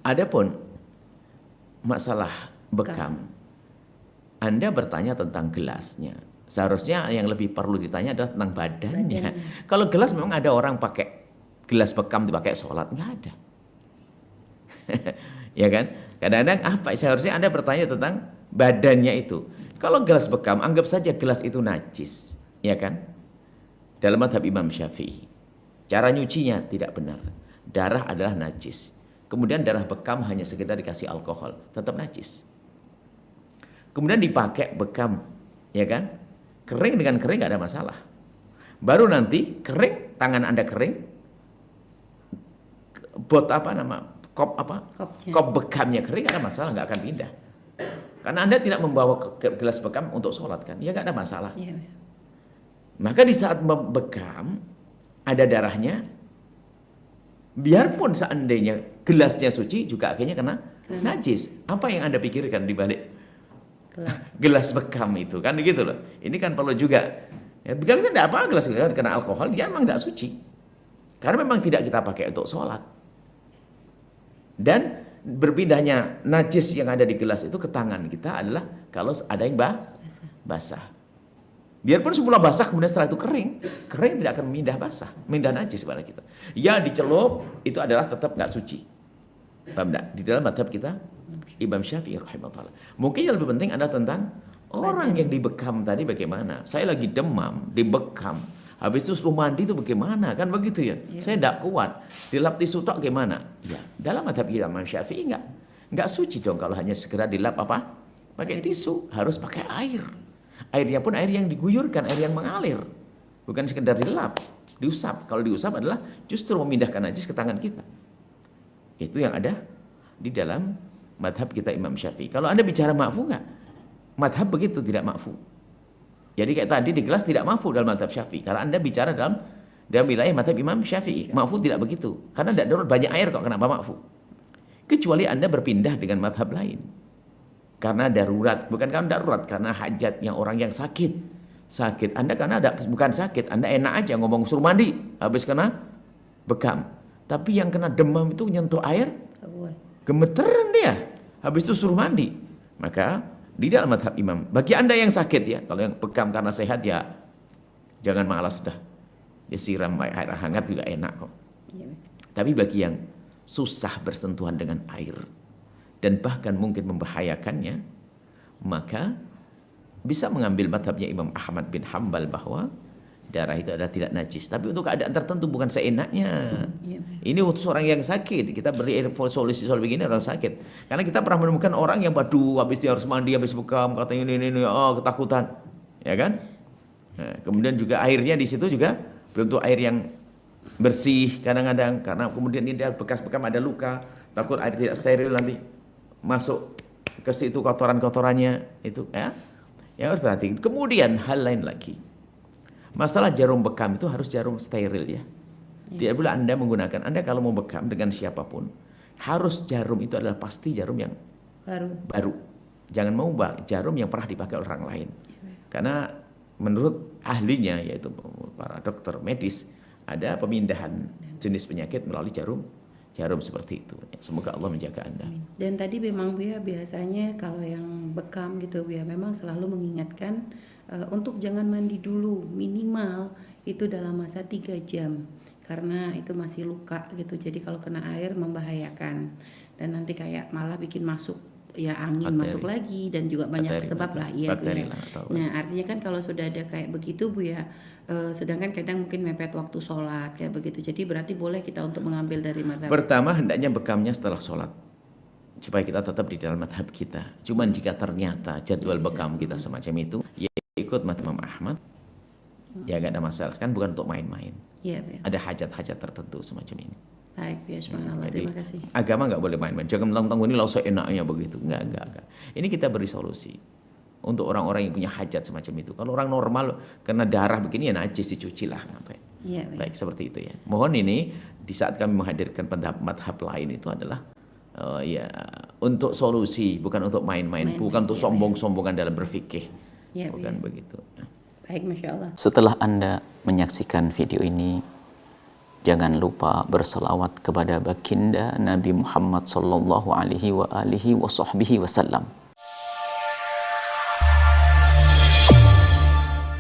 Adapun masalah bekam, Anda bertanya tentang gelasnya. Seharusnya yang lebih perlu ditanya adalah tentang badannya. Kalau gelas memang ada orang pakai gelas bekam dipakai sholat, nggak ada. Ya kan? Kadang-kadang apa? Seharusnya Anda bertanya tentang badannya itu. Kalau gelas bekam, anggap saja gelas itu najis, ya kan? Dalam mazhab Imam Syafi'i, cara nyucinya tidak benar. Darah adalah najis. Kemudian darah bekam hanya sekedar dikasih alkohol, tetap najis. Kemudian dipakai bekam, ya kan? Kering dengan kering nggak ada masalah. Baru nanti kering, tangan Anda kering, kop bekamnya kering, nggak ada masalah, nggak akan pindah. Karena Anda tidak membawa gelas bekam untuk sholat kan, ya nggak ada masalah. Maka di saat bekam ada darahnya, biarpun seandainya gelasnya suci juga akhirnya kena najis. Apa yang Anda pikirkan di balik gelas bekam itu kan begitu loh. Ini kan perlu juga. Ya, kan tidak apa gelas kena alkohol, dia memang tidak suci. Karena memang tidak kita pakai untuk sholat. Dan berpindahnya najis yang ada di gelas itu ke tangan kita adalah kalau ada yang basah. Biarpun semula basah kemudian setelah itu kering tidak akan memindah basah, memindah najis pada kita. Ya dicelup itu adalah tetap nggak suci. Paham enggak? Di dalam mazhab kita Imam Syafi'i rahimahullah. Mungkin yang lebih penting adalah tentang orang yang dibekam tadi bagaimana. Saya lagi demam, dibekam. Habis itu suruh mandi itu bagaimana? Kan begitu ya. Saya tidak kuat. Dilap tisu tok gimana? Ya, dalam mazhab kita Imam Syafi'i enggak suci dong kalau hanya segera dilap apa? Pakai tisu, harus pakai air. Airnya pun air yang diguyurkan, air yang mengalir. Bukan sekedar dilap, diusap. Kalau diusap adalah justru memindahkan najis ke tangan kita. Itu yang ada di dalam madhab kita Imam Syafi'i. Kalau Anda bicara ma'fu enggak? Madhab begitu tidak ma'fu. Jadi kayak tadi di gelas tidak ma'fu dalam madhab Syafi'i. Karena Anda bicara dalam wilayah madhab Imam Syafi'i. Ma'fu tidak begitu. Karena tidak darurat banyak air kok, kenapa ma'fu? Kecuali Anda berpindah dengan madhab lain. Karena darurat, bukan karena darurat, karena hajatnya orang yang sakit. Sakit, Anda karena bukan sakit, Anda enak aja ngomong suruh mandi, habis kena bekam. Tapi yang kena demam itu nyentuh air, gemeteran dia. Habis itu suruh mandi. Maka di dalam madhab imam, bagi Anda yang sakit ya, kalau yang bekam karena sehat ya jangan malas dah. Dia siram air hangat juga enak kok. Tapi bagi yang susah bersentuhan dengan air dan bahkan mungkin membahayakannya, maka bisa mengambil madhabnya Imam Ahmad bin Hambal bahwa darah itu adalah tidak najis. Tapi untuk keadaan tertentu bukan seenaknya. Ini untuk orang yang sakit. Kita beri solusi begini orang sakit. Karena kita pernah menemukan orang yang habis dia harus mandi, habis bekam, katanya ini ketakutan. Ya kan? Nah, kemudian juga airnya di situ juga belum tentu air yang bersih kadang-kadang. Karena kemudian ini bekas bekam ada luka. Takut air tidak steril nanti masuk ke situ kotoran-kotorannya itu ya. Yang harus perhatikan. Kemudian hal lain lagi. Masalah jarum bekam itu harus jarum steril ya. Tidak boleh Anda menggunakan, Anda kalau mau bekam dengan siapapun, harus jarum itu adalah pasti jarum yang baru. Jangan mau jarum yang pernah dipakai orang lain. Karena menurut ahlinya, yaitu para dokter medis, ada pemindahan jenis penyakit melalui jarum seperti itu. Semoga Allah menjaga Anda. Dan tadi memang Buya biasanya kalau yang bekam gitu Buya memang selalu mengingatkan untuk jangan mandi dulu, minimal itu dalam masa 3 jam karena itu masih luka gitu. Jadi kalau kena air membahayakan dan nanti kayak malah bikin masuk ya angin bakteri masuk lagi dan juga banyak sebab lah ya Bu ya. Nah artinya kan kalau sudah ada kayak begitu Bu ya, sedangkan kadang mungkin mepet waktu sholat kayak begitu, jadi berarti boleh kita untuk mengambil dari madhab. Pertama hendaknya bekamnya setelah sholat supaya kita tetap di dalam madhab kita. Cuman jika ternyata jadwal bekam kita semacam itu, ya ikut madhab Imam Ahmad, ya gak ada masalah, kan bukan untuk main-main. Ya. Ada hajat-hajat tertentu semacam ini. Baik, ya, terima kasih. Agama nggak boleh main-main. Jangan mentang-mentang ini langsung enaknya begitu. Enggak. Ini kita beri solusi untuk orang-orang yang punya hajat semacam itu. Kalau orang normal kena darah begini ya najis dicuci lah, ngapain? Ya, baik seperti itu ya. Mohon ini di saat kami menghadirkan madhab lain itu adalah ya untuk solusi, bukan untuk main-main, bukan untuk sombong-sombongan dalam berfikih, bukan begitu. Baik, masya Allah. Setelah Anda menyaksikan video ini, Jangan lupa berselawat kepada baginda Nabi Muhammad sallallahu alaihi wa alihi wa sahbihi wasallam.